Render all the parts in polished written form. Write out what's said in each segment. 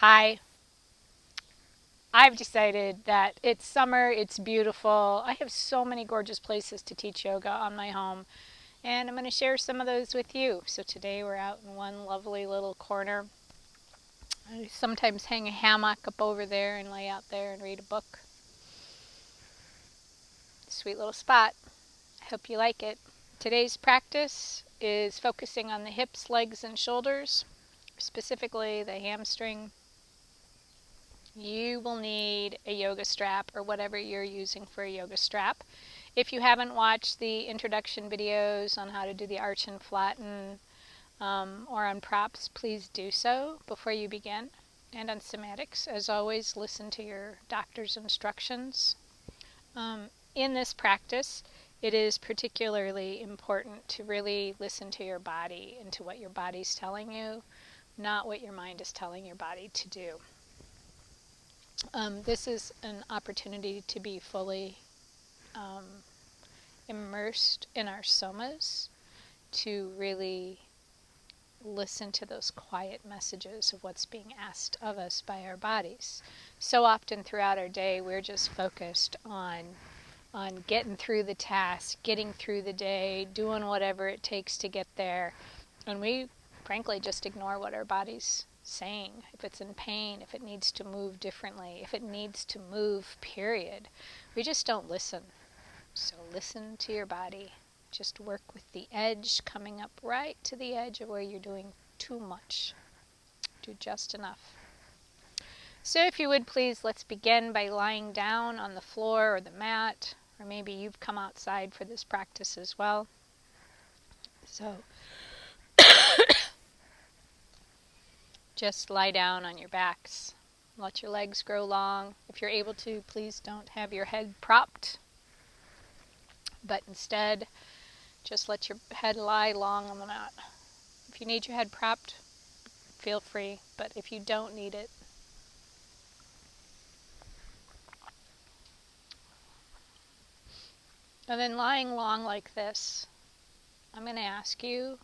Hi. I've decided that it's summer, it's beautiful. I have so many gorgeous places to teach yoga on my home, and I'm going to share some of those with you. So today we're out in one lovely little corner. I sometimes hang a hammock up over there and lay out there and read a book. Sweet little spot. I hope you like it. Today's practice is focusing on the hips, legs, and shoulders, specifically the hamstring. You will need a yoga strap or whatever you're using for a yoga strap. If you haven't watched the introduction videos on how to do the arch and flatten or on props, please do so before you begin. And on somatics, as always, listen to your doctor's instructions. In this practice, it is particularly important to really listen to your body and to what your body's telling you, not what your mind is telling your body to do. This is an opportunity to be fully immersed in our somas, to really listen to those quiet messages of what's being asked of us by our bodies. So often throughout our day, we're just focused on getting through the task, getting through the day, doing whatever it takes to get there, and we frankly just ignore what our body's saying. If it's in pain, if it needs to move differently, if it needs to move, period. We just don't listen. So listen to your body. Just work with the edge, coming up right to the edge of where you're doing too much. Do just enough. So if you would please, let's begin by lying down on the floor or the mat, or maybe you've come outside for this practice as well. So just lie down on your backs. Let your legs grow long. If you're able to, please don't have your head propped, but instead just let your head lie long on the mat. If you need your head propped, feel free, but if you don't need it, and then lying long like this, I'm going to ask you,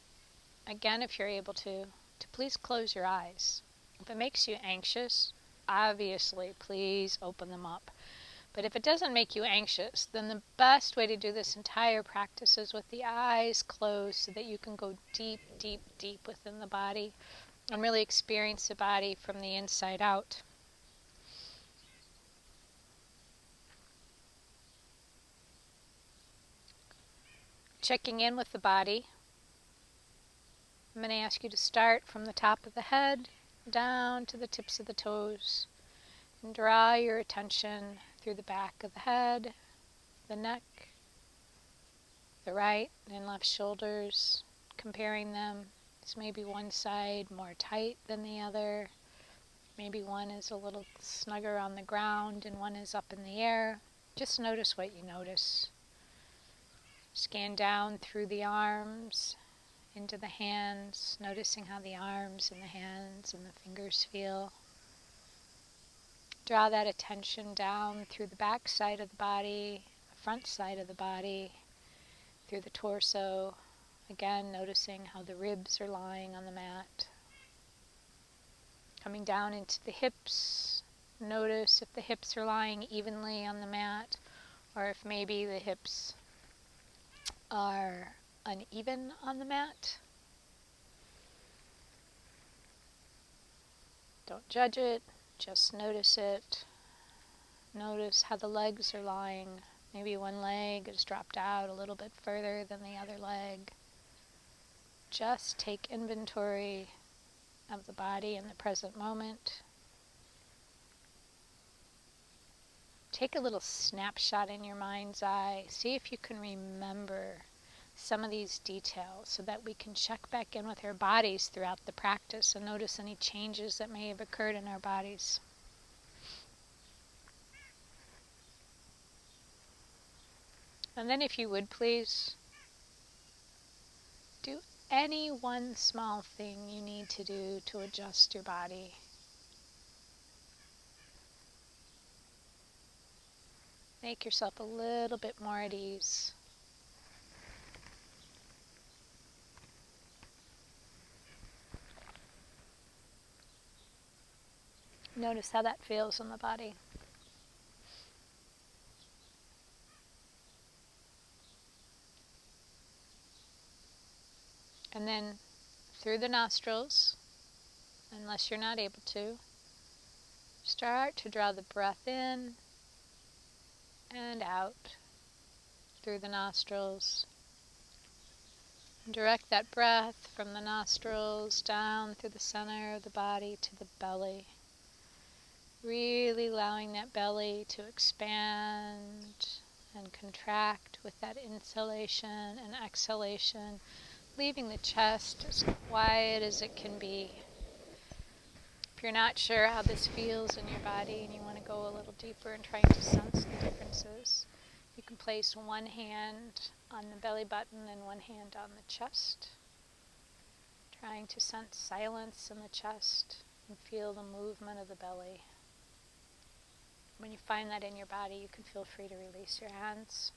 again, if you're able to please close your eyes. If it makes you anxious, obviously, please open them up. But if it doesn't make you anxious, then the best way to do this entire practice is with the eyes closed, so that you can go deep, deep, deep within the body and really experience the body from the inside out. Checking in with the body, I'm going to ask you to start from the top of the head down to the tips of the toes, and draw your attention through the back of the head, the neck, the right and left shoulders, comparing them. Is maybe one side more tight than the other. Maybe one is a little snugger on the ground and one is up in the air. Just notice what you notice. Scan down through the arms, into the hands, noticing how the arms and the hands and the fingers feel. Draw that attention down through the back side of the body, the front side of the body, through the torso. Again, noticing how the ribs are lying on the mat. Coming down into the hips. Notice if the hips are lying evenly on the mat, or if maybe the hips are uneven on the mat. Don't judge it, just notice it. Notice how the legs are lying. Maybe one leg is dropped out a little bit further than the other leg. Just take inventory of the body in the present moment. Take a little snapshot in your mind's eye. See if you can remember some of these details, so that we can check back in with our bodies throughout the practice and notice any changes that may have occurred in our bodies. And then if you would please, do any one small thing you need to do to adjust your body. Make yourself a little bit more at ease. Notice how that feels in the body. And then through the nostrils, unless you're not able to, start to draw the breath in and out through the nostrils. And direct that breath from the nostrils down through the center of the body to the belly. Really allowing that belly to expand and contract with that inhalation and exhalation, leaving the chest as quiet as it can be. If you're not sure how this feels in your body and you want to go a little deeper and trying to sense the differences, you can place one hand on the belly button and one hand on the chest, trying to sense silence in the chest and feel the movement of the belly. When you find that in your body, you can feel free to release your hands.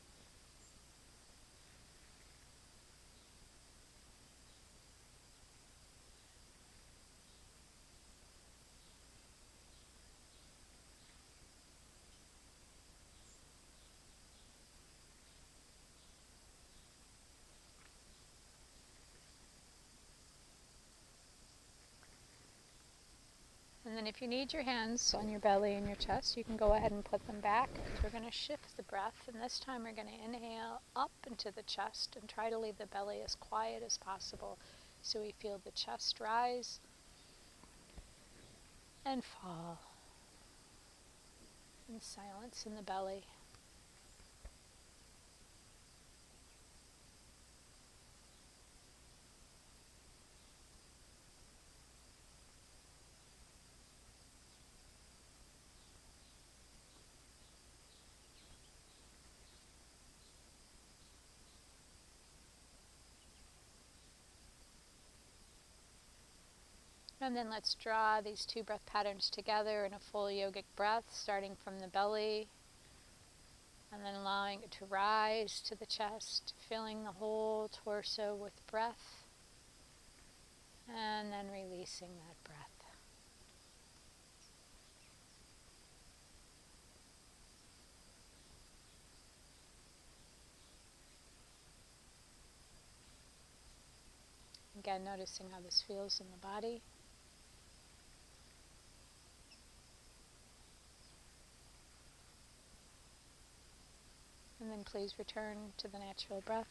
And then if you need your hands on your belly and your chest, you can go ahead and put them back, because we're going to shift the breath. And this time we're going to inhale up into the chest and try to leave the belly as quiet as possible, so we feel the chest rise and fall, and silence in the belly. And then let's draw these two breath patterns together in a full yogic breath, starting from the belly, and then allowing it to rise to the chest, filling the whole torso with breath, and then releasing that breath. Again, noticing how this feels in the body. And then please return to the natural breath.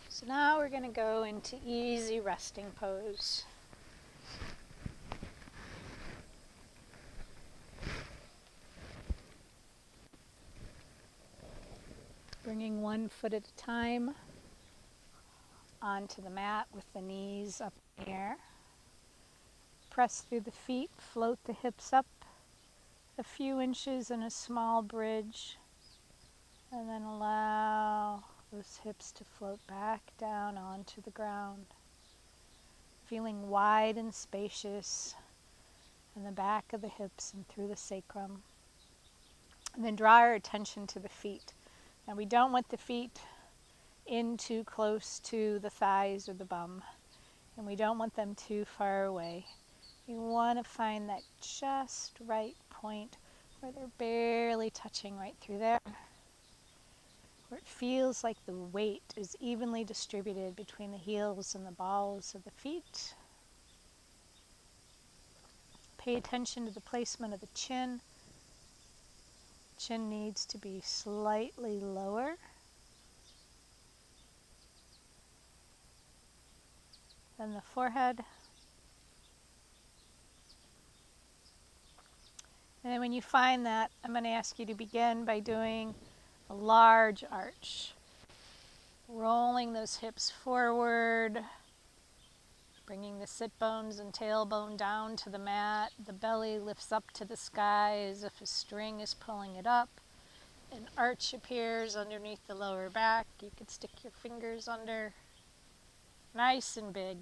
So now we're going to go into easy resting pose. Bringing one foot at a time onto the mat with the knees up in the air. Press through the feet, float the hips up a few inches in a small bridge, and then allow those hips to float back down onto the ground. Feeling wide and spacious in the back of the hips and through the sacrum. And then draw our attention to the feet. Now we don't want the feet in too close to the thighs or the bum, and we don't want them too far away. You want to find that just right point where they're barely touching right through there, where it feels like the weight is evenly distributed between the heels and the balls of the feet. Pay attention to the placement of the chin. Chin needs to be slightly lower than the forehead. And then when you find that, I'm going to ask you to begin by doing a large arch. Rolling those hips forward, bringing the sit bones and tailbone down to the mat. The belly lifts up to the sky as if a string is pulling it up. An arch appears underneath the lower back. You could stick your fingers under. Nice and big.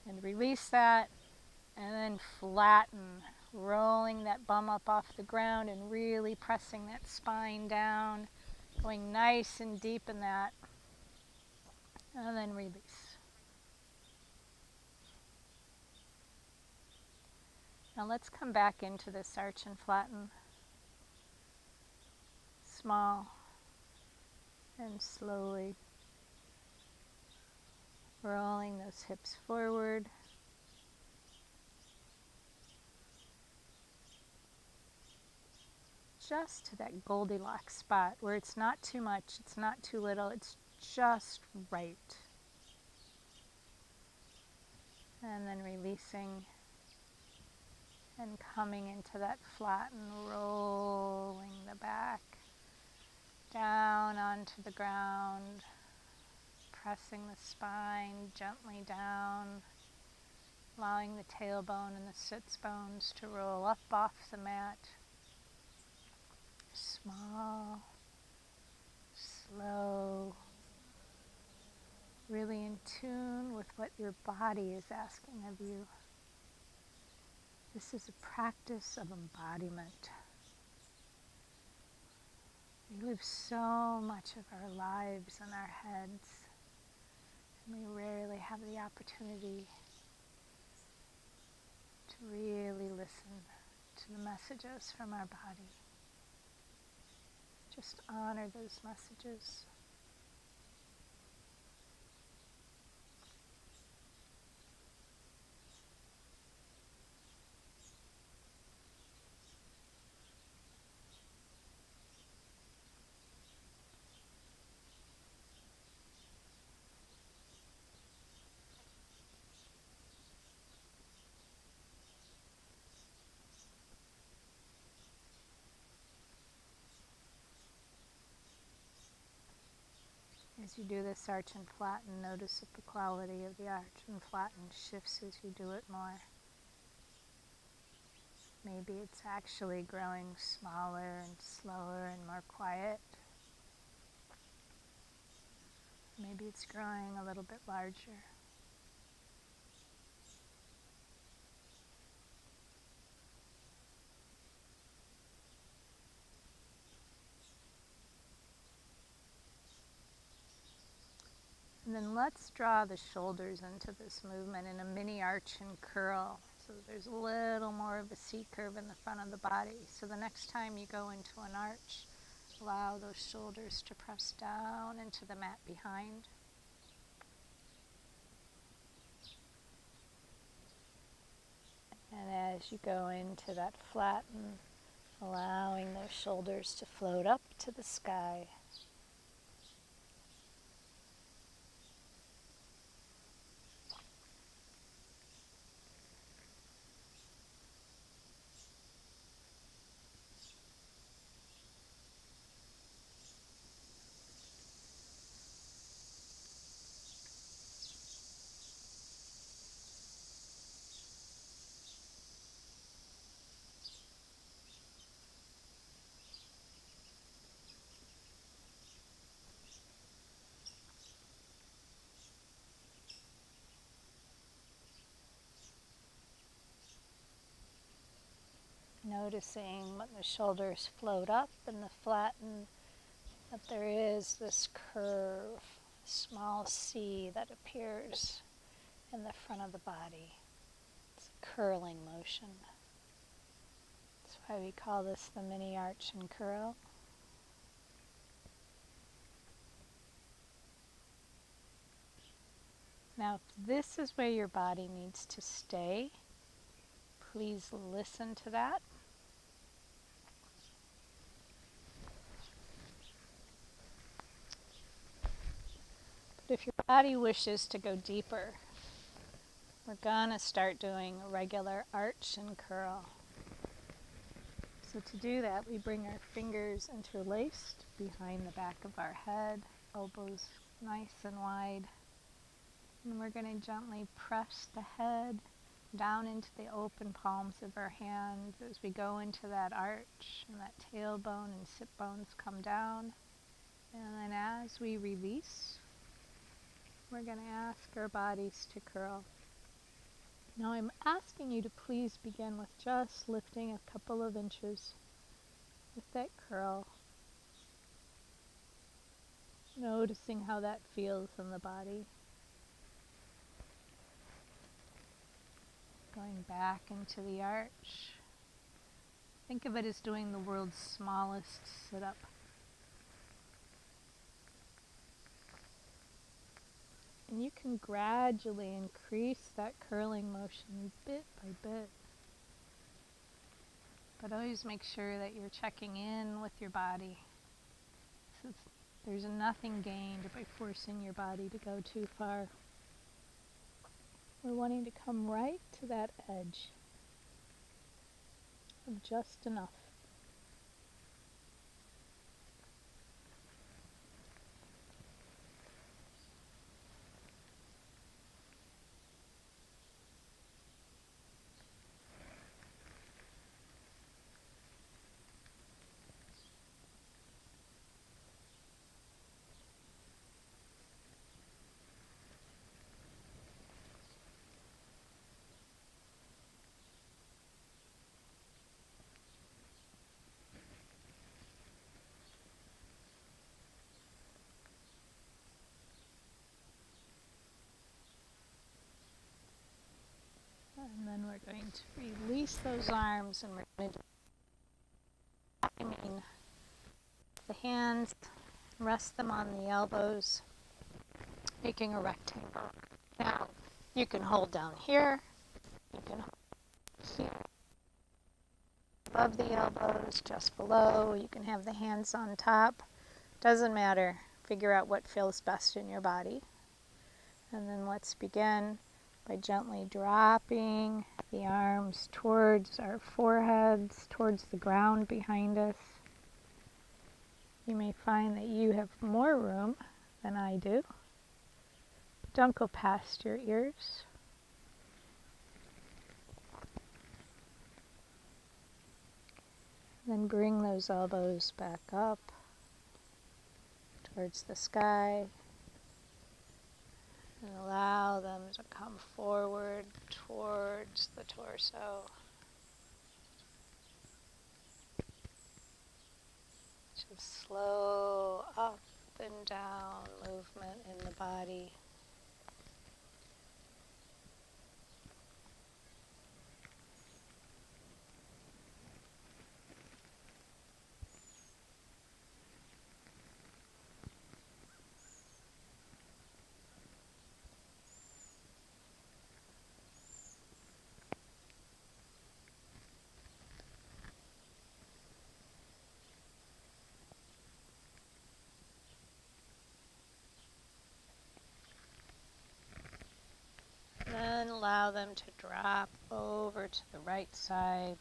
And release that, and then flatten. rolling that bum up off the ground and really pressing that spine down, going nice and deep in that, and then release. Now let's come back into this arch and flatten. Small and slowly rolling those hips forward. Just to that Goldilocks spot where it's not too much, it's not too little, it's just right. And then releasing and coming into that flatten, rolling the back down onto the ground, pressing the spine gently down, allowing the tailbone and the sits bones to roll up off the mat. Small, slow, really in tune with what your body is asking of you. This is a practice of embodiment. We live so much of our lives in our heads, and we rarely have the opportunity to really listen to the messages from our body. Just honor those messages. As you do this arch and flatten, notice that the quality of the arch and flatten shifts as you do it more. Maybe it's actually growing smaller and slower and more quiet. Maybe it's growing a little bit larger. And then let's draw the shoulders into this movement in a mini arch and curl. So there's a little more of a C curve in the front of the body. So the next time you go into an arch, allow those shoulders to press down into the mat behind. And as you go into that flatten, allowing those shoulders to float up to the sky. Noticing when the shoulders float up and the flatten, that there is this curve, small C that appears in the front of the body. It's a curling motion. That's why we call this the mini arch and curl. Now, if this is where your body needs to stay, please listen to that. But if your body wishes to go deeper, we're gonna start doing a regular arch and curl. So to do that, we bring our fingers interlaced behind the back of our head, elbows nice and wide. And we're going to gently press the head down into the open palms of our hands as we go into that arch, and that tailbone and sit bones come down. And then as we release, we're going to ask our bodies to curl. Now I'm asking you to please begin with just lifting a couple of inches with that curl, noticing how that feels in the body. Going back into the arch. Think of it as doing the world's smallest sit-up. And you can gradually increase that curling motion bit by bit. But always make sure that you're checking in with your body. There's nothing gained by forcing your body to go too far. We're wanting to come right to that edge of just enough. And then we're going to release those arms, and we're going to the hands, rest them on the elbows, making a rectangle. Now, you can hold down here, you can hold here, above the elbows, just below. You can have the hands on top. Doesn't matter. Figure out what feels best in your body. And then let's begin by gently dropping the arms towards our foreheads, towards the ground behind us. You may find that you have more room than I do. Don't go past your ears. Then bring those elbows back up towards the sky. And allow them to come forward towards the torso. Just slow up and down movement in the body. Then allow them to drop over to the right side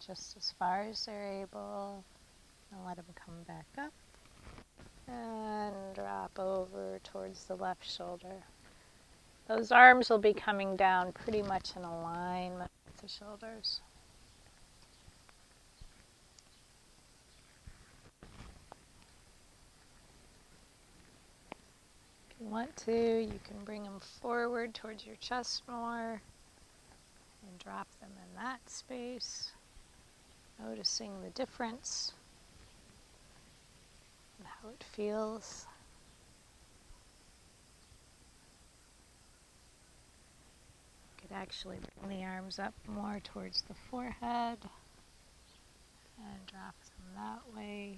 just as far as they're able, and let them come back up and drop over towards the left shoulder. Those arms will be coming down pretty much in alignment with the shoulders. If you want to, you can bring them forward towards your chest more and drop them in that space, noticing the difference and how it feels. You could actually bring the arms up more towards the forehead and drop them that way.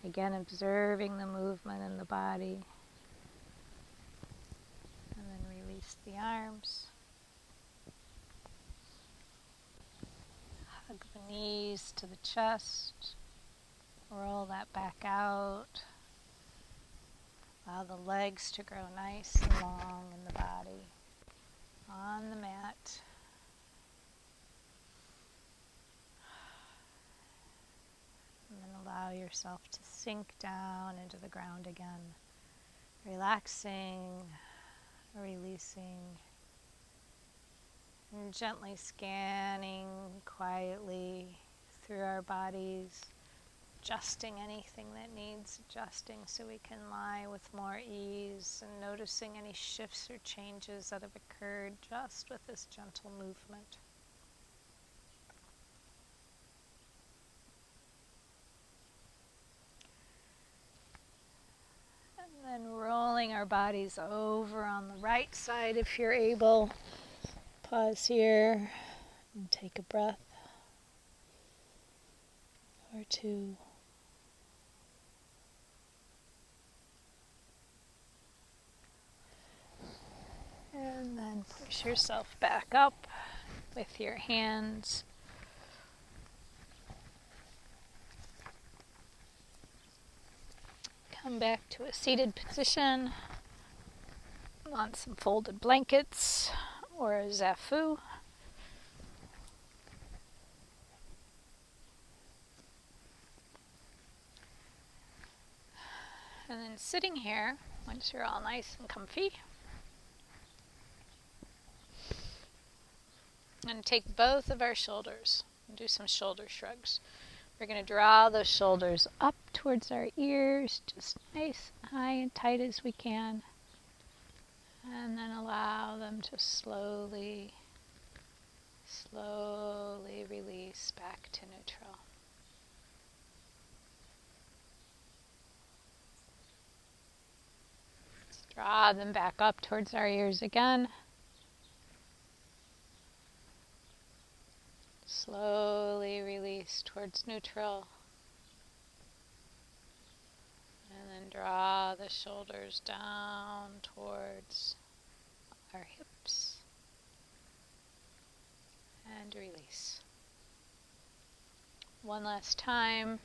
Again, observing the movement in the body. And then release the arms. Hug the knees to the chest. Roll that back out. Allow the legs to grow nice and long in the body. On the mat. And then allow yourself to sink down into the ground again. Relaxing, releasing, and gently scanning quietly through our bodies, adjusting anything that needs adjusting so we can lie with more ease, and noticing any shifts or changes that have occurred just with this gentle movement. And then rolling our bodies over on the right side if you're able. Pause here and take a breath or two. And then push yourself back up with your hands. Come back to a seated position on some folded blankets or a zafu. And then sitting here, once you're all nice and comfy, and take both of our shoulders and do some shoulder shrugs. We're going to draw those shoulders up towards our ears, just nice, high and tight as we can. And then allow them to slowly release back to neutral. Let's draw them back up towards our ears again. Slowly release towards neutral. And then draw the shoulders down towards our hips. And release. One last time.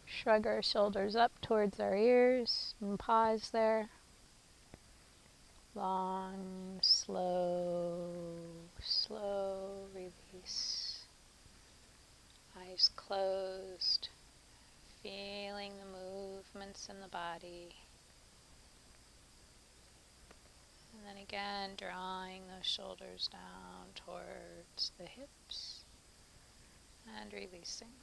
Shrug our shoulders up towards our ears and pause there. Long, slow release. Eyes closed, feeling the movements in the body. And then again, drawing those shoulders down towards the hips and releasing.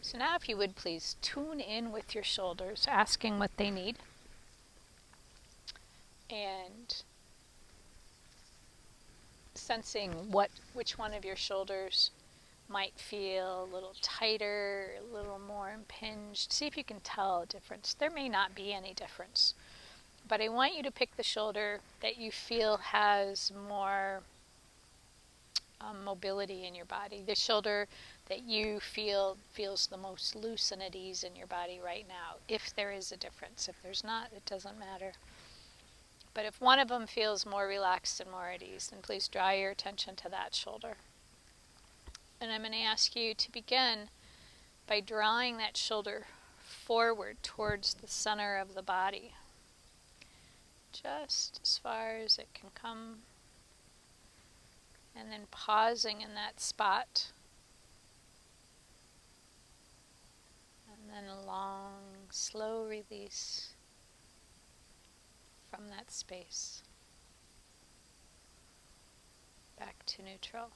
So now if you would please tune in with your shoulders, asking what they need. And sensing which one of your shoulders might feel a little tighter, a little more impinged. See if you can tell a difference. There may not be any difference, but I want you to pick the shoulder that you feel has more mobility in your body, the shoulder that you feel feels the most loose and at ease in your body right now, if there is a difference. If there's not, it doesn't matter. But if one of them feels more relaxed and more at ease, then please draw your attention to that shoulder. And I'm going to ask you to begin by drawing that shoulder forward towards the center of the body, just as far as it can come, and then pausing in that spot, and then a long, slow release from that space back to neutral.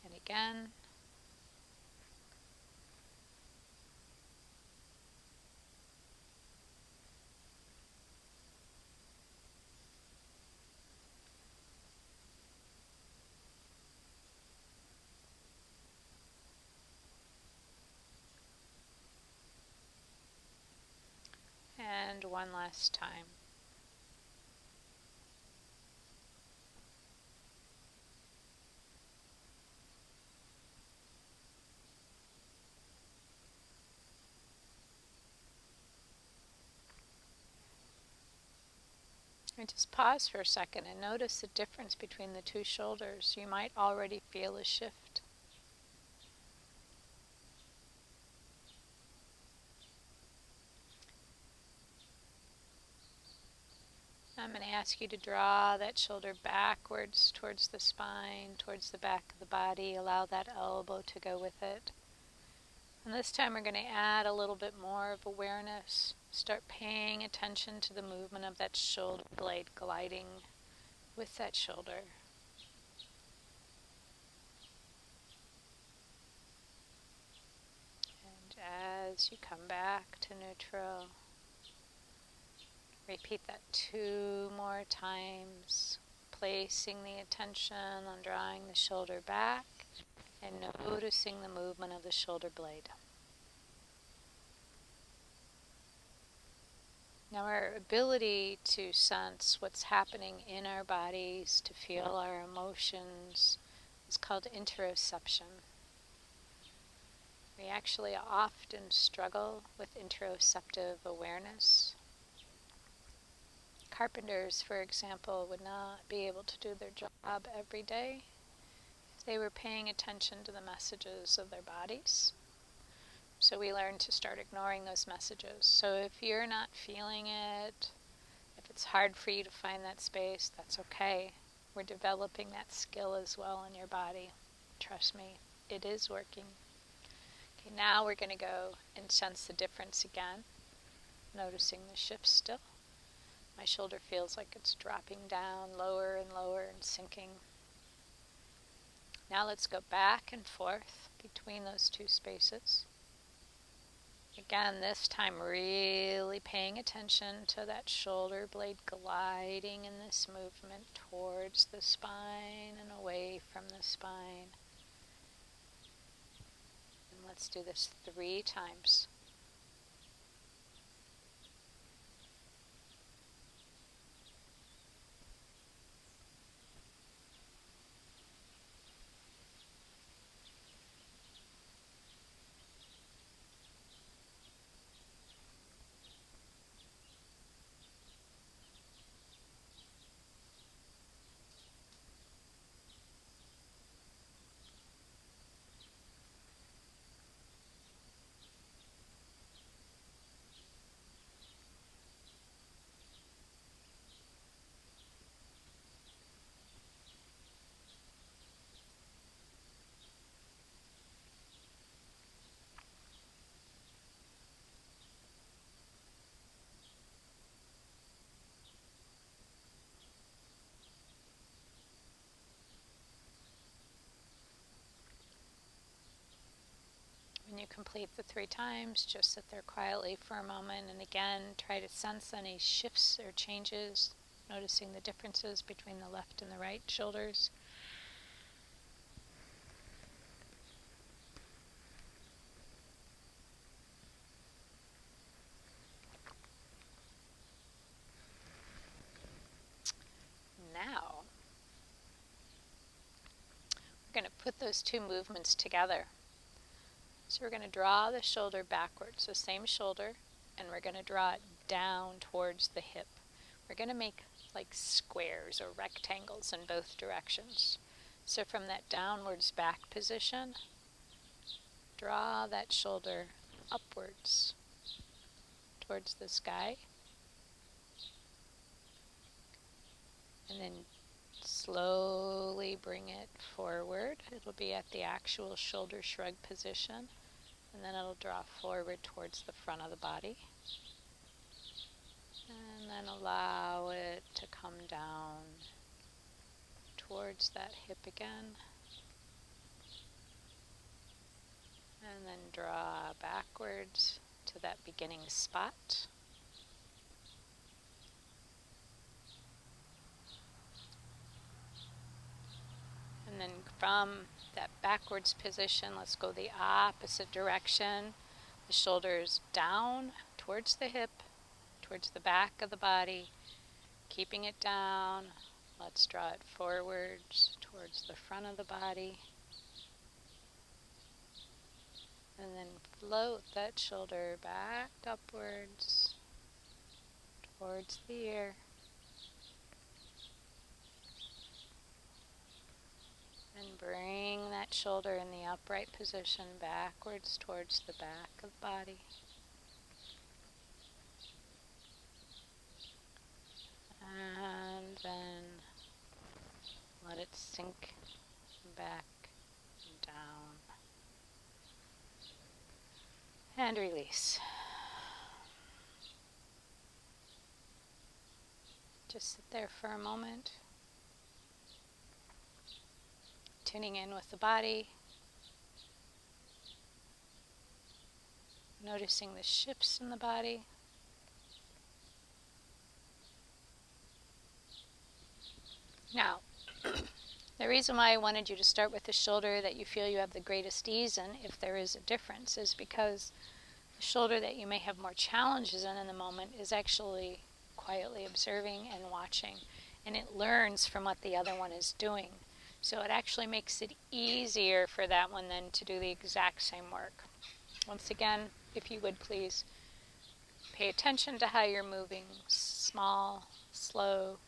And again. And one last time. And just pause for a second and notice the difference between the two shoulders. You might already feel a shift. I'm going to ask you to draw that shoulder backwards towards the spine, towards the back of the body. Allow that elbow to go with it. And this time we're going to add a little bit more of awareness. Start paying attention to the movement of that shoulder blade gliding with that shoulder. And as you come back to neutral, repeat that 2 more times, placing the attention on drawing the shoulder back and noticing the movement of the shoulder blade. Now, our ability to sense what's happening in our bodies, to feel our emotions, is called interoception. We actually often struggle with interoceptive awareness. Carpenters, for example, would not be able to do their job every day if they were paying attention to the messages of their bodies. So we learn to start ignoring those messages. So if you're not feeling it, if it's hard for you to find that space, that's okay. We're developing that skill as well in your body. Trust me, it is working. Okay, now we're going to go and sense the difference again, noticing the shift still. My shoulder feels like it's dropping down lower and lower and sinking. Now let's go back and forth between those two spaces. Again, this time really paying attention to that shoulder blade gliding in this movement towards the spine and away from the spine. And let's do this 3 times. When you complete the 3 times, just sit there quietly for a moment and again try to sense any shifts or changes, noticing the differences between the left and the right shoulders. Now, we're going to put those 2 movements together. So we're going to draw the shoulder backwards, the same shoulder, and we're going to draw it down towards the hip. We're going to make like squares or rectangles in both directions. So from that downwards back position, draw that shoulder upwards towards the sky. And then slowly bring it forward. It'll be at the actual shoulder shrug position. And then it'll draw forward towards the front of the body. And then allow it to come down towards that hip again. And then draw backwards to that beginning spot. And then from that backwards position, let's go the opposite direction. The shoulders down towards the hip, towards the back of the body, keeping it down. Let's draw it forwards towards the front of the body. And then float that shoulder back upwards towards the ear. And bring that shoulder in the upright position backwards towards the back of the body. And then let it sink back and down. And release. Just sit there for a moment. tuning in with the body, noticing the shifts in the body. Now, the reason why I wanted you to start with the shoulder that you feel you have the greatest ease in, if there is a difference, is because the shoulder that you may have more challenges in the moment is actually quietly observing and watching, and it learns from what the other one is doing. So it actually makes it easier for that one then to do the exact same work. Once again, if you would please pay attention to how you're moving, small, slow,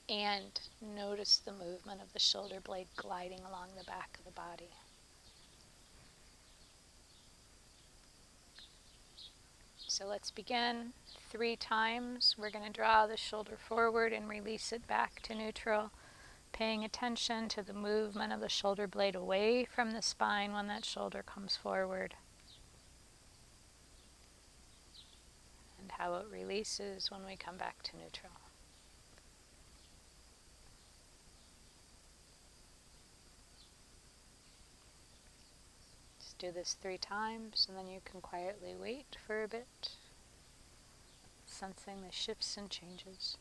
and notice the movement of the shoulder blade gliding along the back of the body. So let's begin 3 times. We're going to draw the shoulder forward and release it back to neutral, paying attention to the movement of the shoulder blade away from the spine when that shoulder comes forward, and how it releases when we come back to neutral. Just do this 3 times, and then you can quietly wait for a bit, sensing the shifts and changes.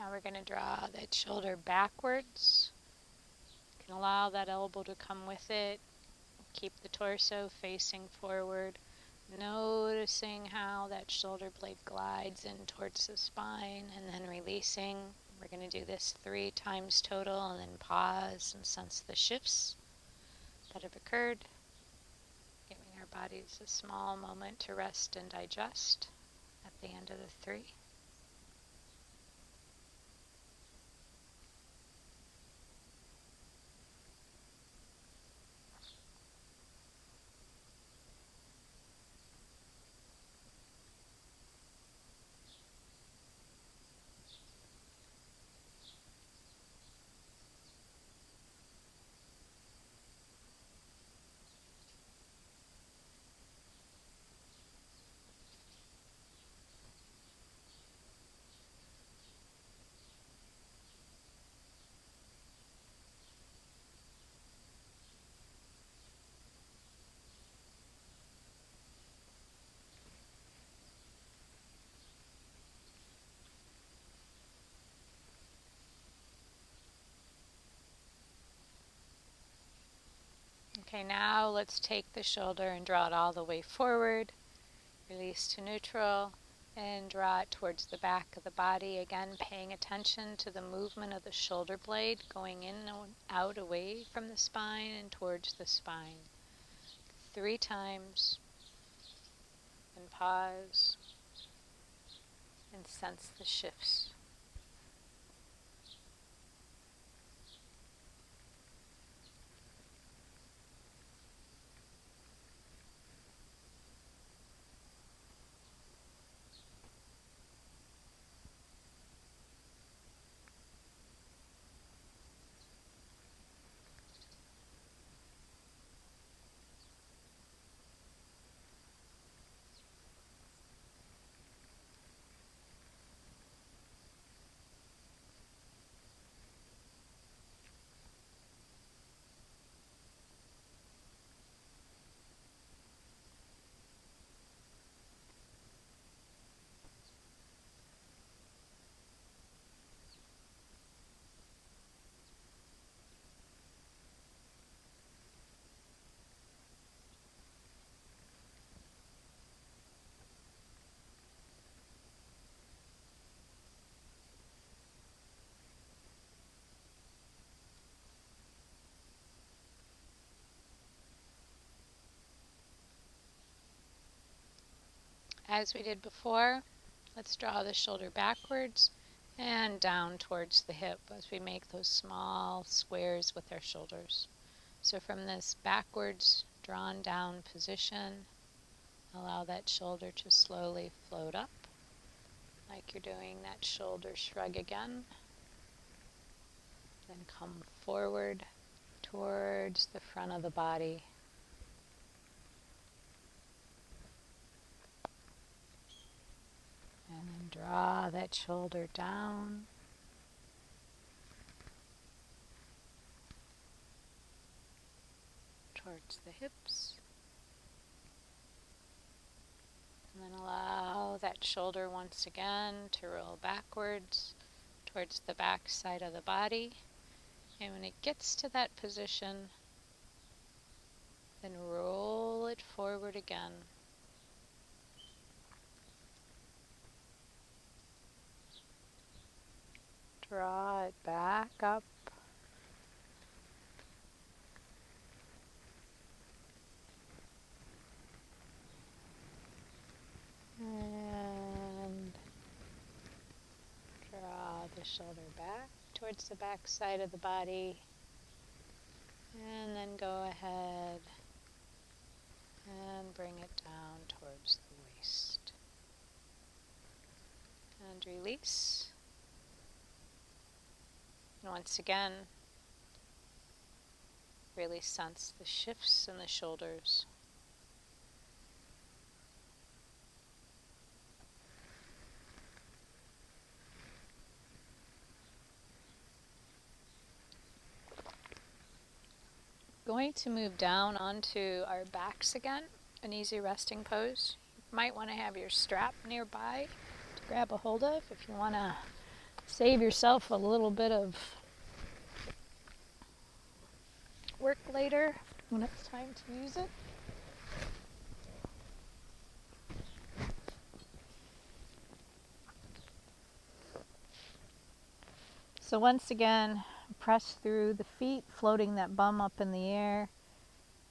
Now we're going to draw that shoulder backwards. You can allow that elbow to come with it. Keep the torso facing forward, noticing how that shoulder blade glides in towards the spine, and then releasing. We're going to do this 3 times total, and then pause and sense the shifts that have occurred, giving our bodies a small moment to rest and digest at the end of the 3. Okay, now let's take the shoulder and draw it all the way forward, release to neutral, and draw it towards the back of the body, again paying attention to the movement of the shoulder blade going in and out away from the spine and towards the spine. 3 times, and pause and sense the shifts. as we did before, let's draw the shoulder backwards and down towards the hip as we make those small squares with our shoulders. So from this backwards drawn down position, allow that shoulder to slowly float up, like you're doing that shoulder shrug again. Then come forward towards the front of the body. And then draw that shoulder down. Towards the hips. And then allow that shoulder once again to roll backwards towards the back side of the body. And when it gets to that position, then roll it forward again. Draw it back up. And draw the shoulder back towards the back side of the body. And then go ahead and bring it down towards the waist. And release. And once again, really sense the shifts in the shoulders. Going to move down onto our backs again, an easy resting pose. You might want to have your strap nearby to grab a hold of if you want to save yourself a little bit of work later when it's time to use it. So once again, press through the feet, floating that bum up in the air,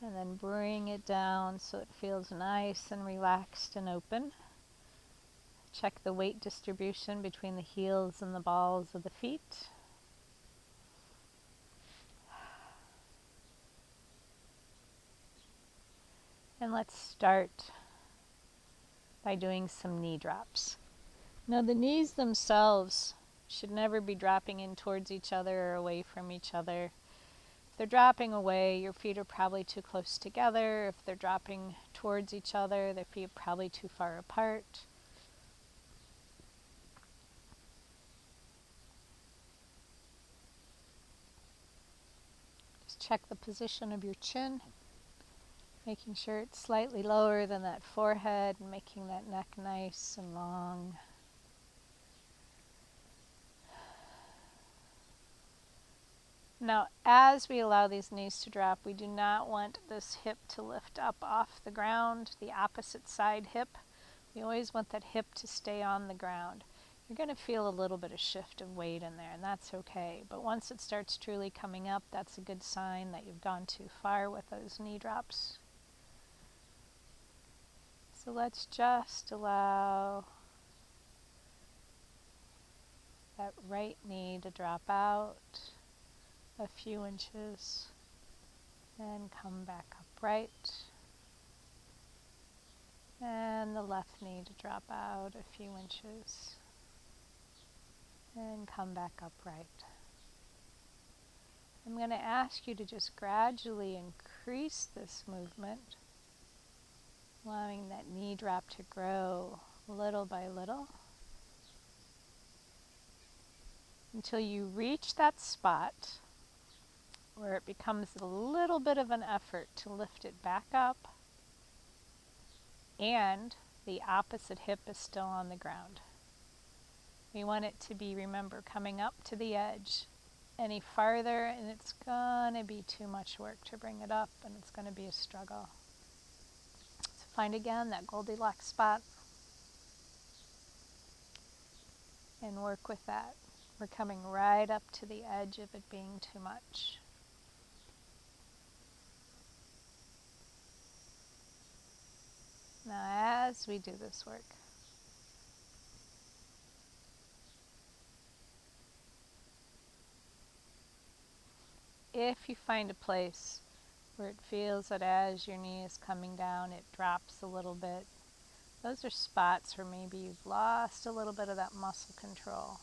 and then bring it down so it feels nice and relaxed and open. Check the weight distribution between the heels and the balls of the feet. And let's start by doing some knee drops. Now the knees themselves should never be dropping in towards each other or away from each other. If they're dropping away, your feet are probably too close together. If they're dropping towards each other, their feet are probably too far apart. Just check the position of your chin, making sure it's slightly lower than that forehead and making that neck nice and long. Now, as we allow these knees to drop, we do not want this hip to lift up off the ground, the opposite side hip. We always want that hip to stay on the ground. You're going to feel a little bit of shift of weight in there, and that's okay. But once it starts truly coming up, that's a good sign that you've gone too far with those knee drops. So let's just allow that right knee to drop out a few inches and come back upright, and the left knee to drop out a few inches and come back upright. I'm going to ask you to just gradually increase this movement, allowing that knee drop to grow little by little until you reach that spot where it becomes a little bit of an effort to lift it back up and the opposite hip is still on the ground. We want it to be, remember, coming up to the edge. Any farther and it's going to be too much work to bring it up, and it's going to be a struggle. So find again that Goldilocks spot and work with that. We're coming right up to the edge of it being too much. Now, as we do this work. If you find a place where it feels that as your knee is coming down, it drops a little bit, those are spots where maybe you've lost a little bit of that muscle control.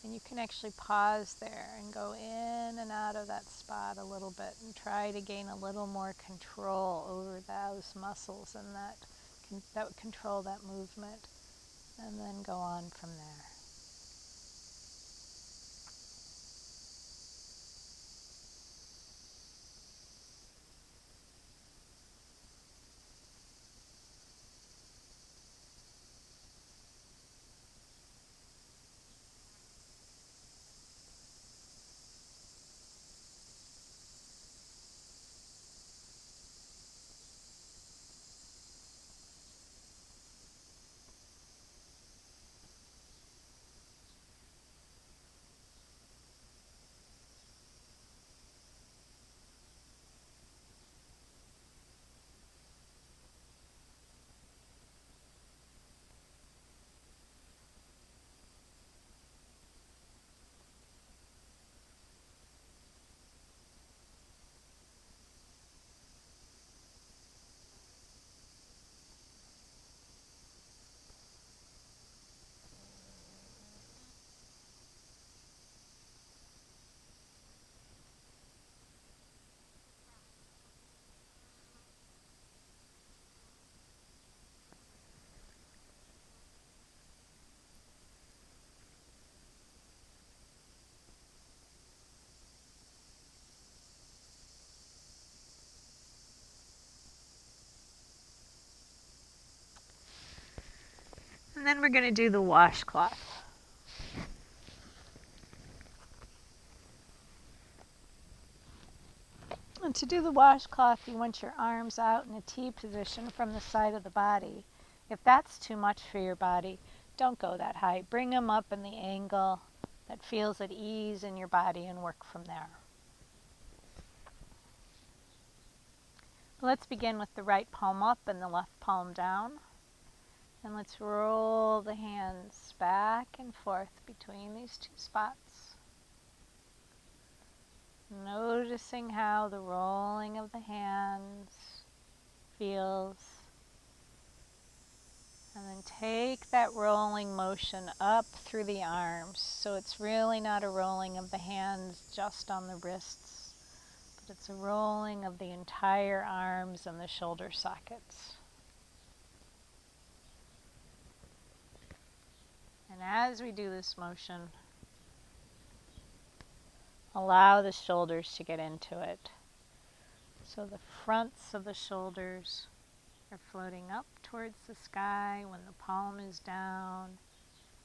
And you can actually pause there and go in and out of that spot a little bit and try to gain a little more control over those muscles and that would control that movement, and then go on from there. And then we're going to do the washcloth. And to do the washcloth, you want your arms out in a T position from the side of the body. If that's too much for your body, don't go that high. Bring them up in the angle that feels at ease in your body and work from there. Let's begin with the right palm up and the left palm down. And let's roll the hands back and forth between these two spots. Noticing how the rolling of the hands feels. And then take that rolling motion up through the arms. So it's really not a rolling of the hands just on the wrists, but it's a rolling of the entire arms and the shoulder sockets. And as we do this motion, allow the shoulders to get into it. So the fronts of the shoulders are floating up towards the sky when the palm is down,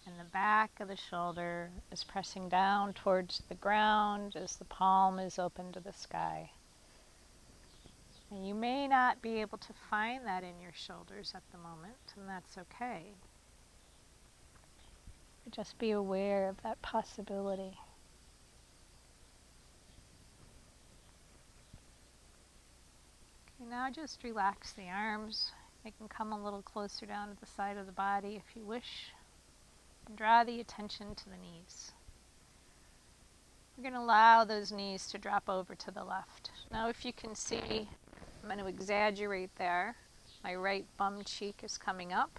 and the back of the shoulder is pressing down towards the ground as the palm is open to the sky. And you may not be able to find that in your shoulders at the moment, and that's okay. But just be aware of that possibility. Okay, now just relax the arms. They can come a little closer down to the side of the body if you wish. And draw the attention to the knees. We're going to allow those knees to drop over to the left. Now if you can see, I'm going to exaggerate there. My right bum cheek is coming up.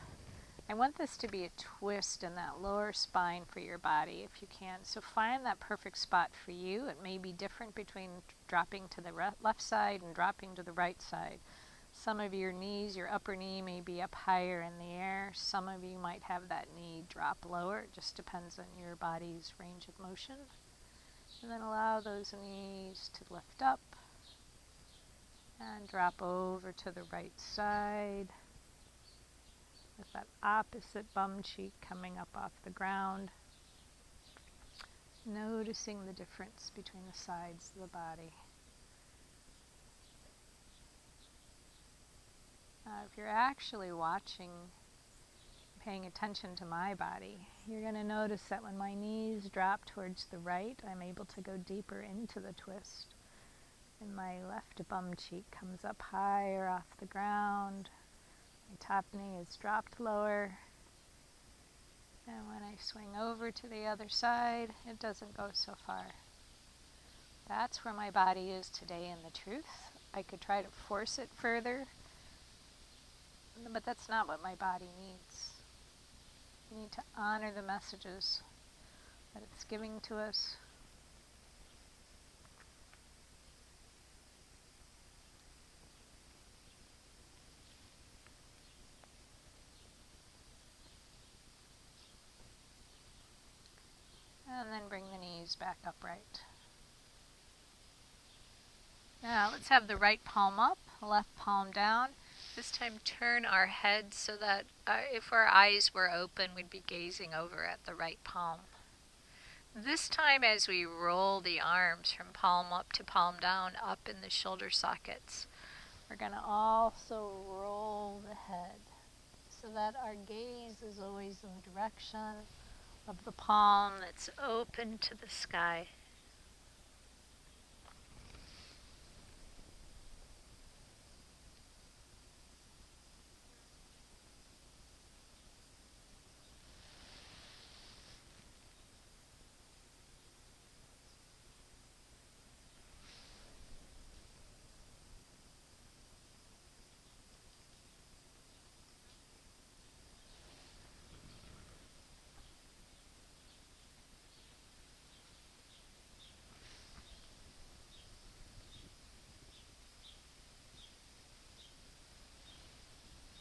I want this to be a twist in that lower spine for your body if you can. So find that perfect spot for you. It may be different between dropping to the left side and dropping to the right side. Some of your knees, your upper knee may be up higher in the air. Some of you might have that knee drop lower. It just depends on your body's range of motion. And then allow those knees to lift up and drop over to the right side, with that opposite bum cheek coming up off the ground. Noticing the difference between the sides of the body. If you're actually watching, paying attention to my body, you're going to notice that when my knees drop towards the right, I'm able to go deeper into the twist. And my left bum cheek comes up higher off the ground. My top knee is dropped lower. And when I swing over to the other side, it doesn't go so far. That's where my body is today in the truth. I could try to force it further, but that's not what my body needs. We need to honor the messages that it's giving to us. And then bring the knees back upright. Now let's have the right palm up, left palm down. This time turn our head so that if our eyes were open, we'd be gazing over at the right palm. This time as we roll the arms from palm up to palm down, up in the shoulder sockets, we're going to also roll the head so that our gaze is always in the direction of the palm that's open to the sky.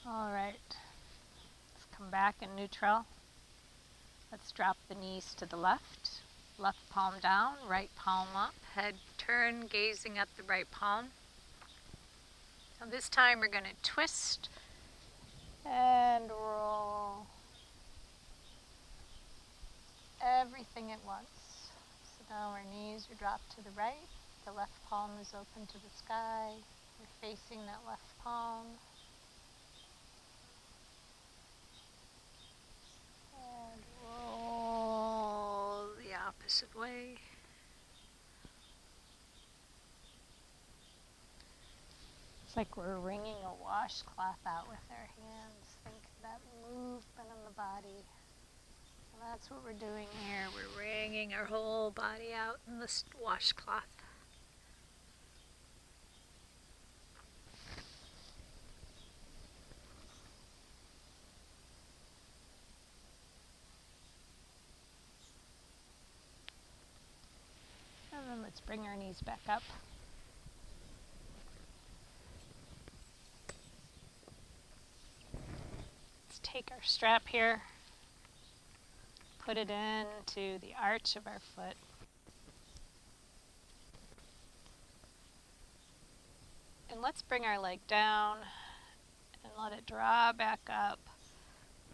All right, let's come back in neutral. Let's drop the knees to the left. Left palm down, right palm up, head turn, gazing at the right palm. So this time we're going to twist and roll everything at once. So now our knees are dropped to the right. The left palm is open to the sky. We're facing that left palm. And roll the opposite way. It's like we're wringing a washcloth out with our hands. Think of that movement in the body. And that's what we're doing here. We're wringing our whole body out in this washcloth. And then let's bring our knees back up. Let's take our strap here, put it into the arch of our foot. And let's bring our leg down and let it draw back up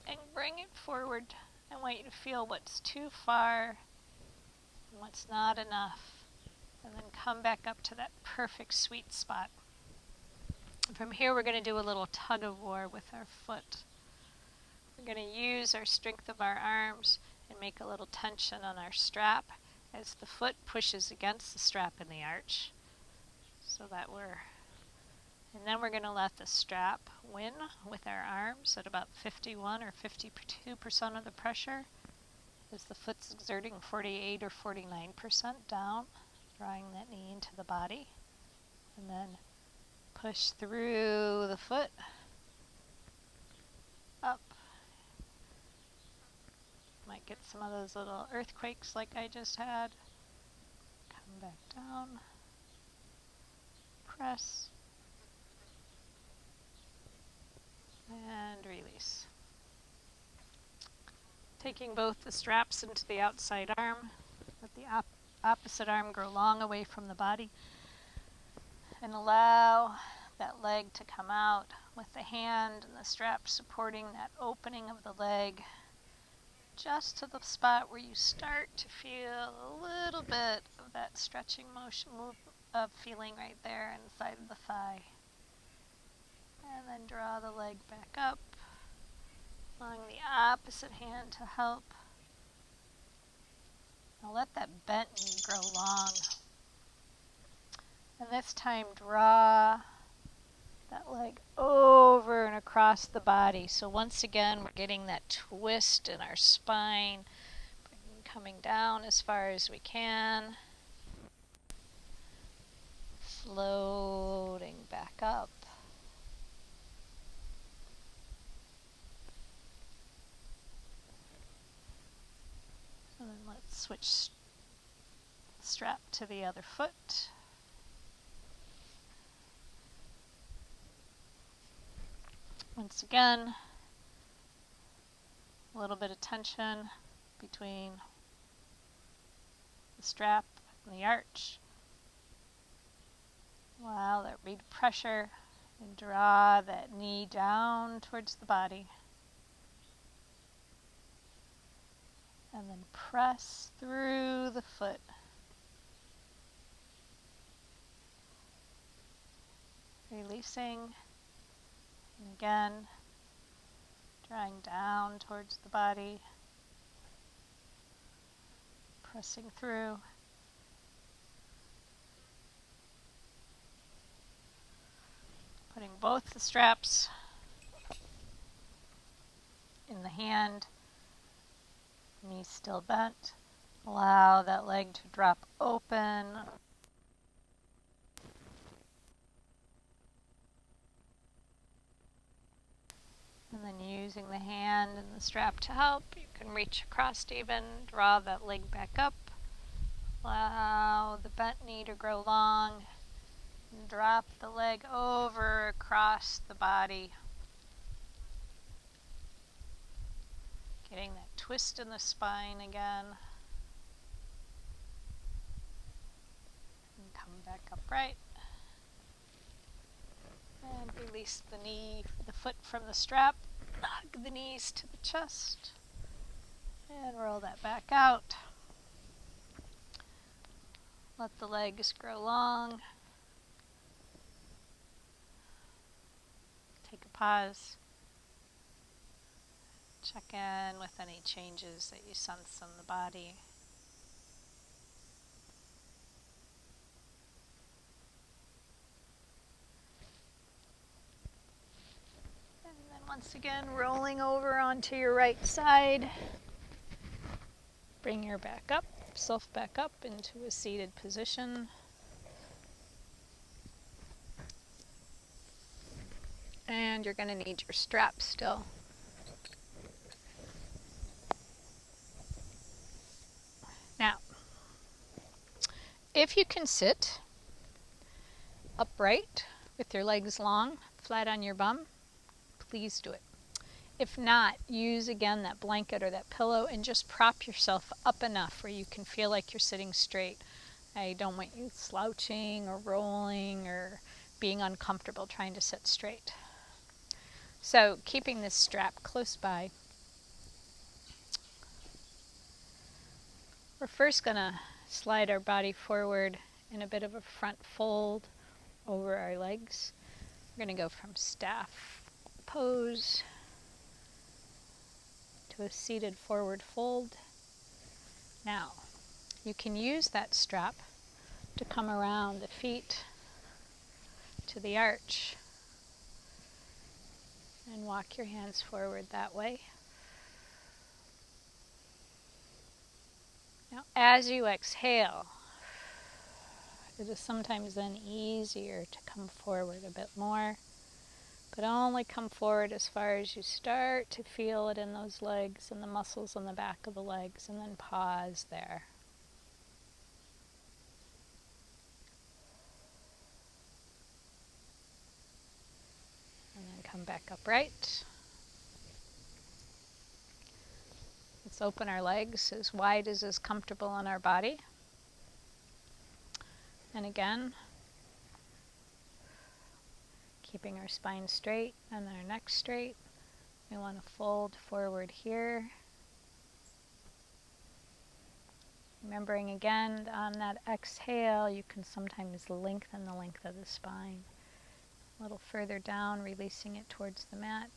and bring it forward. I want you to feel what's too far and what's not enough. And then come back up to that perfect sweet spot. From here we're going to do a little tug of war with our foot. We're going to use our strength of our arms and make a little tension on our strap as the foot pushes against the strap in the arch. So that and then we're going to let the strap win with our arms at about 51 or 52% of the pressure as the foot's exerting 48 or 49% down, drawing that knee into the body. And then push through the foot, up. Might get some of those little earthquakes like I just had. Come back down, press, and release. Taking both the straps into the outside arm, let the opposite arm grow long away from the body, and allow that leg to come out with the hand and the strap supporting that opening of the leg just to the spot where you start to feel a little bit of that stretching motion feeling right there inside of the thigh. And then draw the leg back up, allowing the opposite hand to help. Now let that bent knee grow long. And this time draw that leg over and across the body. So once again, we're getting that twist in our spine, coming down as far as we can, floating back up. And then let's switch strap to the other foot. Once again, a little bit of tension between the strap and the arch. Allow that pressure and draw that knee down towards the body. And then press through the foot. Releasing. And again, drawing down towards the body. Pressing through. Putting both the straps in the hand. Knees still bent. Allow that leg to drop open. And then using the hand and the strap to help, you can reach across to even draw that leg back up. Allow the bent knee to grow long. And drop the leg over across the body. Getting that twist in the spine again. And come back upright. And release the foot from the strap. Hug the knees to the chest. And roll that back out. Let the legs grow long. Take a pause. Check in with any changes that you sense in the body. And then once again, rolling over onto your right side. Bring yourself back up into a seated position. And you're going to need your strap still. Now, if you can sit upright with your legs long, flat on your bum, please do it. If not, use again that blanket or that pillow and just prop yourself up enough where you can feel like you're sitting straight. I don't want you slouching or rolling or being uncomfortable trying to sit straight. So keeping this strap close by, we're first going to slide our body forward in a bit of a front fold over our legs. We're going to go from staff pose to a seated forward fold. Now, you can use that strap to come around the feet to the arch and walk your hands forward that way. Now, as you exhale, it is sometimes then easier to come forward a bit more, but only come forward as far as you start to feel it in those legs and the muscles on the back of the legs, and then pause there. And then come back upright. Let's open our legs as wide as is comfortable in our body. And again, keeping our spine straight and our neck straight. We want to fold forward here. Remembering again, on that exhale, you can sometimes lengthen the length of the spine. A little further down, releasing it towards the mat.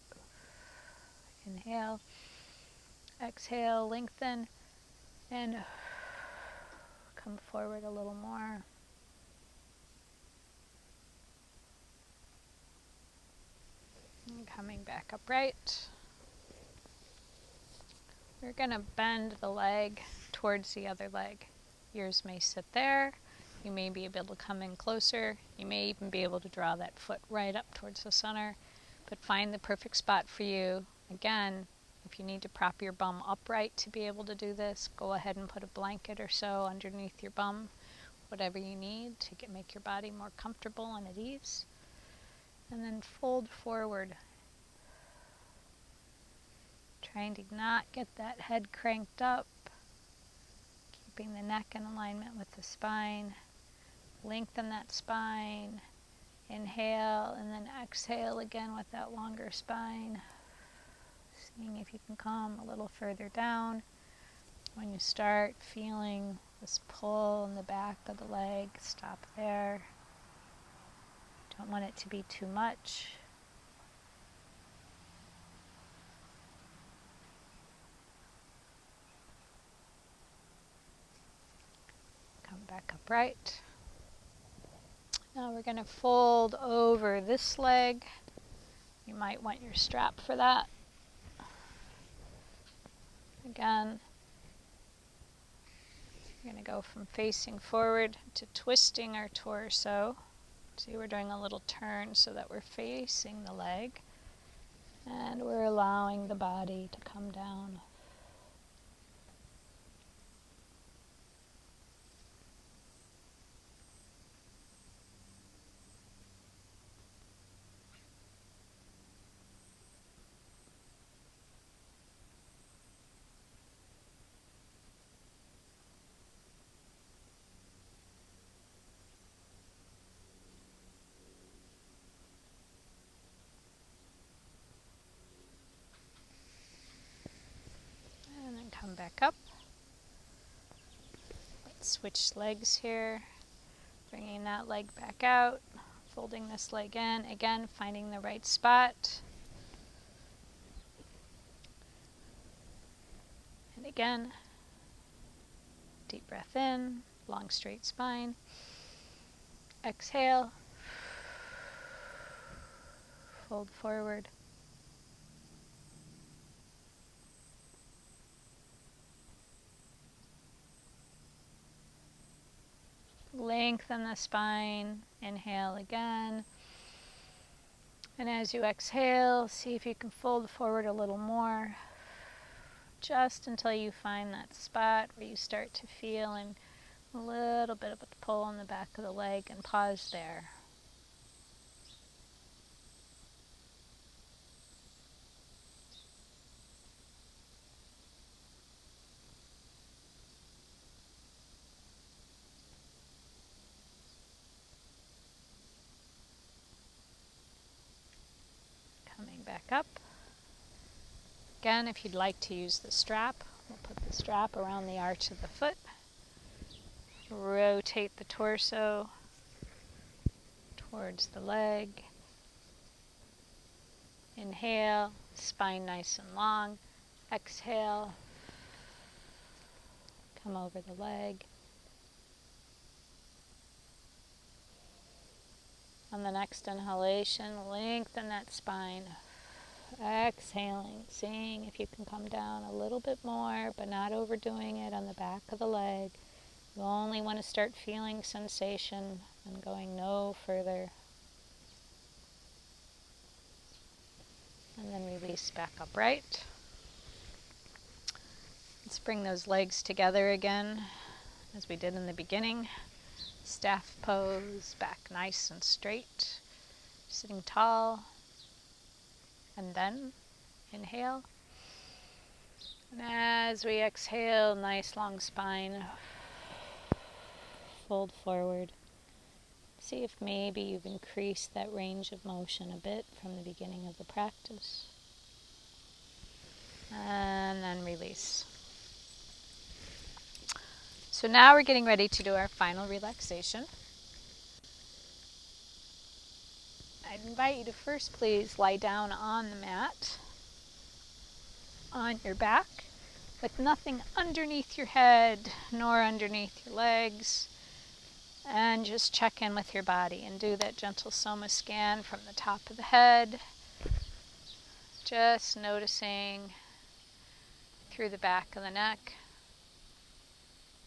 Inhale. Exhale, lengthen, and come forward a little more. And coming back upright. We're going to bend the leg towards the other leg. Yours may sit there. You may be able to come in closer. You may even be able to draw that foot right up towards the center. But find the perfect spot for you. Again, if you need to prop your bum upright to be able to do this, go ahead and put a blanket or so underneath your bum. Whatever you need to make your body more comfortable and at ease. And then fold forward. Trying to not get that head cranked up. Keeping the neck in alignment with the spine. Lengthen that spine. Inhale and then exhale again with that longer spine. Seeing if you can come a little further down. When you start feeling this pull in the back of the leg, stop there. Don't want it to be too much. Come back upright. Now we're going to fold over this leg. You might want your strap for that. Again, we're going to go from facing forward to twisting our torso. See, we're doing a little turn so that we're facing the leg. And we're allowing the body to come down. And then come back up. Let's switch legs here. Bringing that leg back out. Folding this leg in. Again, finding the right spot. And again, deep breath in, long straight spine. Exhale. Fold forward. Lengthen the spine. Inhale again. And as you exhale, see if you can fold forward a little more. Just until you find that spot where you start to feel a little bit of a pull on the back of the leg, and pause there. Coming back up. Again, if you'd like to use the strap, we'll put the strap around the arch of the foot. Rotate the torso towards the leg. Inhale, spine nice and long. Exhale, come over the leg. On the next inhalation, lengthen that spine. Exhaling, seeing if you can come down a little bit more, but not overdoing it on the back of the leg. You only want to start feeling sensation and going no further. And then release back upright. Let's bring those legs together again as we did in the beginning. Staff pose, back nice and straight. Sitting tall. And then inhale. And as we exhale, nice long spine. Fold forward. See if maybe you've increased that range of motion a bit from the beginning of the practice. And then release. So now we're getting ready to do our final relaxation. I'd invite you to first please lie down on the mat, on your back, with nothing underneath your head nor underneath your legs. And just check in with your body and do that gentle soma scan from the top of the head Just noticing through the back of the neck,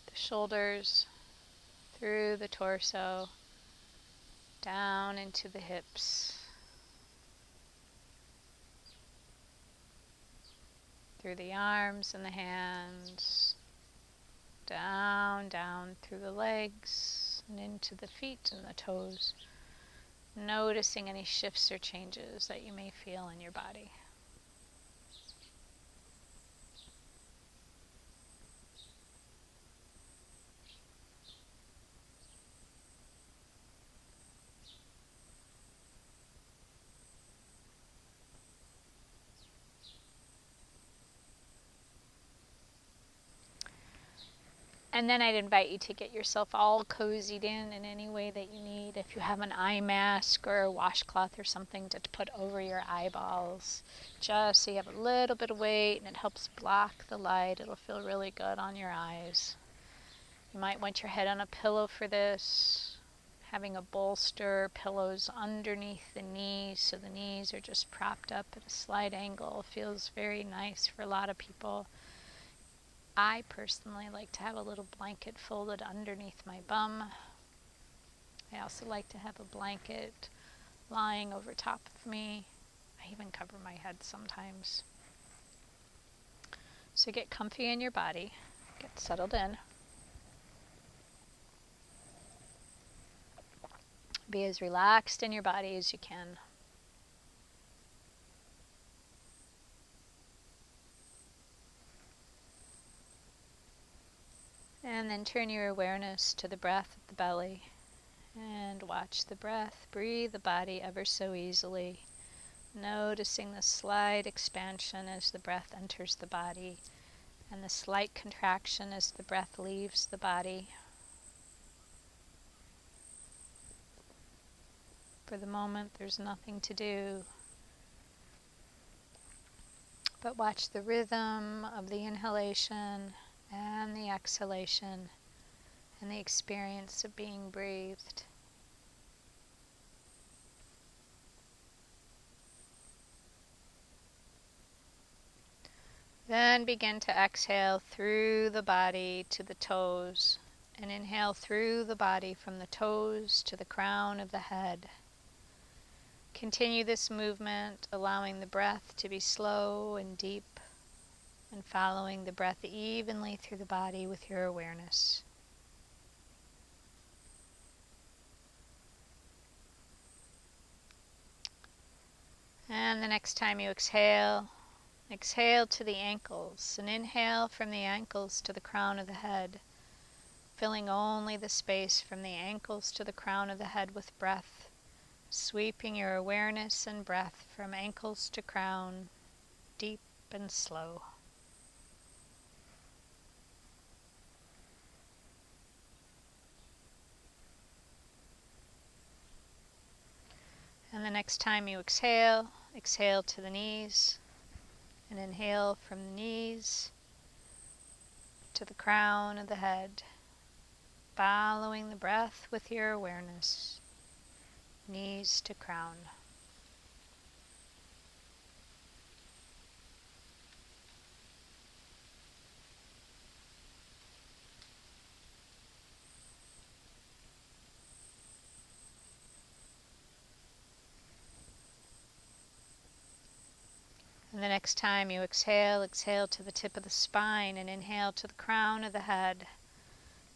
the shoulders, through the torso, down into the hips, through the arms and the hands, down through the legs and into the feet and the toes, noticing any shifts or changes that you may feel in your body. And then I'd invite you to get yourself all cozied in any way that you need. If you have an eye mask or a washcloth or something to put over your eyeballs, just so you have a little bit of weight and it helps block the light. It'll feel really good on your eyes. You might want your head on a pillow for this. Having a bolster, pillows underneath the knees so the knees are just propped up at a slight angle. Feels very nice for a lot of people. I personally like to have a little blanket folded underneath my bum. I also like to have a blanket lying over top of me. I even cover my head sometimes. So get comfy in your body, get settled in. Be as relaxed in your body as you can. And then turn your awareness to the breath of the belly and watch the breath breathe the body ever so easily, noticing the slight expansion as the breath enters the body and the slight contraction as the breath leaves the body. For the moment, there's nothing to do but watch the rhythm of the inhalation and the exhalation and the experience of being breathed. Then begin to exhale through the body to the toes and inhale through the body from the toes to the crown of the head. Continue this movement, allowing the breath to be slow and deep and following the breath evenly through the body with your awareness. And the next time you exhale, exhale to the ankles and inhale from the ankles to the crown of the head, filling only the space from the ankles to the crown of the head with breath, sweeping your awareness and breath from ankles to crown, deep and slow. And the next time you exhale, exhale to the knees and inhale from the knees to the crown of the head, following the breath with your awareness, knees to crown. And the next time you exhale, exhale to the tip of the spine and inhale to the crown of the head.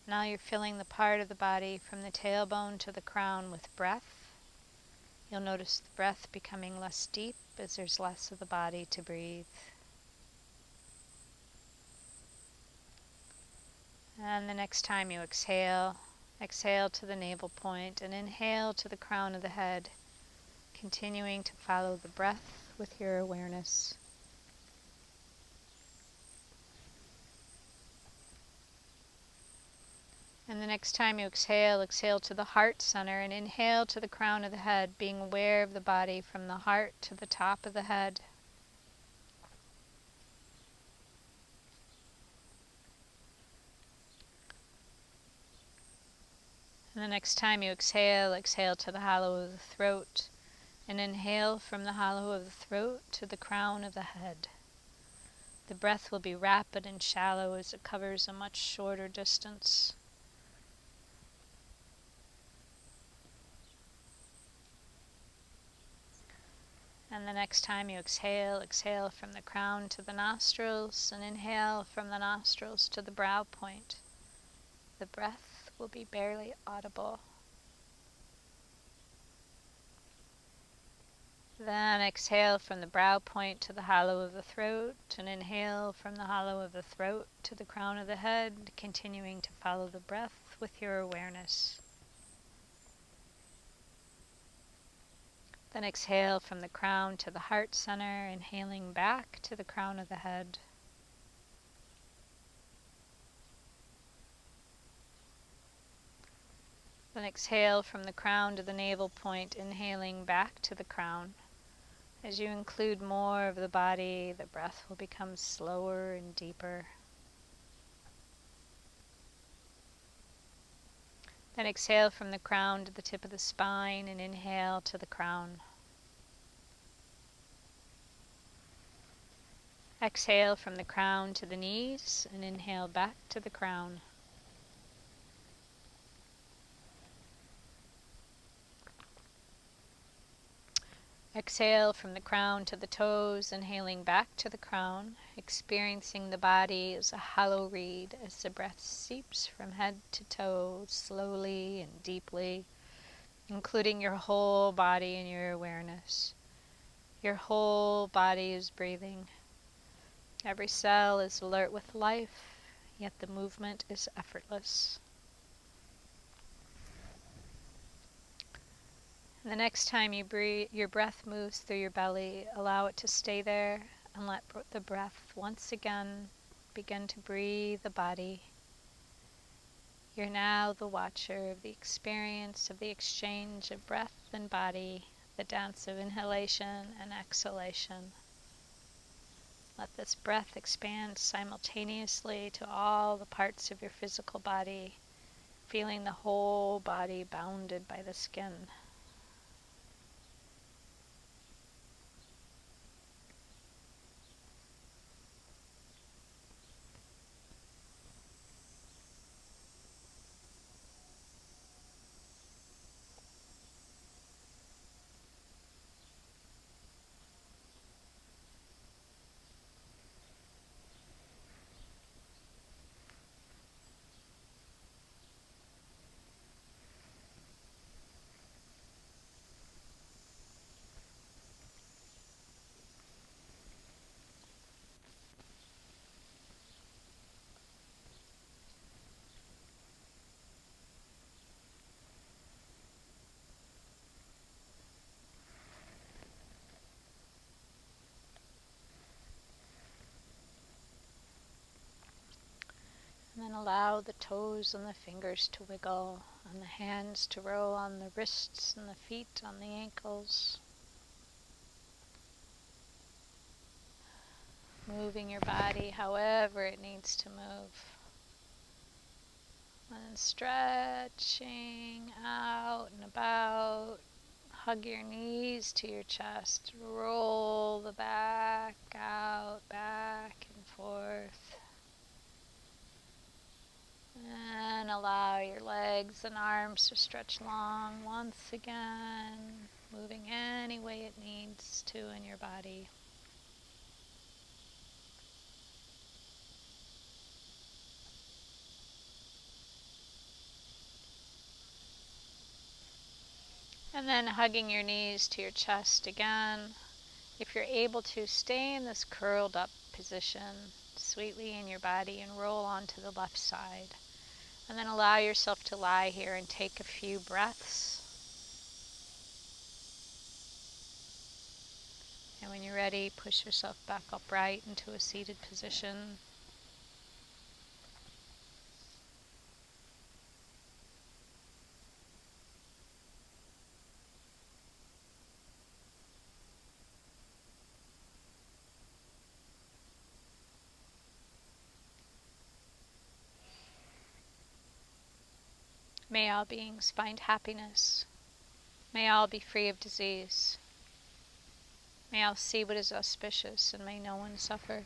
Now you're filling the part of the body from the tailbone to the crown with breath. You'll notice the breath becoming less deep as there's less of the body to breathe. And the next time you exhale, exhale to the navel point and inhale to the crown of the head, continuing to follow the breath with your awareness. And the next time you exhale, exhale to the heart center and inhale to the crown of the head, being aware of the body from the heart to the top of the head. And the next time you exhale, exhale to the hollow of the throat and inhale from the hollow of the throat to the crown of the head. The breath will be rapid and shallow as it covers a much shorter distance. And the next time you exhale, exhale from the crown to the nostrils, and inhale from the nostrils to the brow point. The breath will be barely audible. Then exhale from the brow point to the hollow of the throat, and inhale from the hollow of the throat to the crown of the head, continuing to follow the breath with your awareness. Then exhale from the crown to the heart center, inhaling back to the crown of the head. Then exhale from the crown to the navel point, inhaling back to the crown. As you include more of the body, the breath will become slower and deeper. Then exhale from the crown to the tip of the spine and inhale to the crown. Exhale from the crown to the knees and inhale back to the crown. Exhale from the crown to the toes, inhaling back to the crown, experiencing the body as a hollow reed as the breath seeps from head to toe slowly and deeply, including your whole body in your awareness. Your whole body is breathing. Every cell is alert with life, yet the movement is effortless. The next time you breathe, your breath moves through your belly, allow it to stay there and let the breath once again begin to breathe the body. You're now the watcher of the experience of the exchange of breath and body, the dance of inhalation and exhalation. Let this breath expand simultaneously to all the parts of your physical body, feeling the whole body bounded by the skin. And then allow the toes and the fingers to wiggle, and the hands to roll on the wrists and the feet on the ankles. Moving your body however it needs to move. And then stretching out and about. Hug your knees to your chest. Roll the back out, back and forth. And allow your legs and arms to stretch long once again, moving any way it needs to in your body. And then hugging your knees to your chest again. If you're able to, stay in this curled up position sweetly in your body and roll onto the left side. And then allow yourself to lie here and take a few breaths. And when you're ready, push yourself back upright into a seated position. May all beings find happiness. May all be free of disease. May all see what is auspicious, and may no one suffer.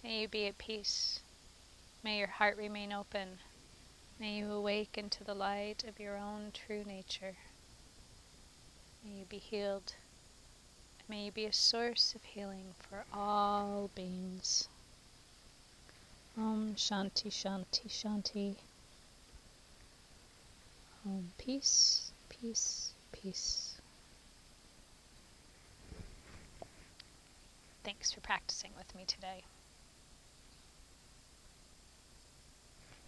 May you be at peace. May your heart remain open. May you awaken to the light of your own true nature. May you be healed. May you be a source of healing for all beings. Om Shanti Shanti Shanti. Om peace, peace, peace. Thanks for practicing with me today.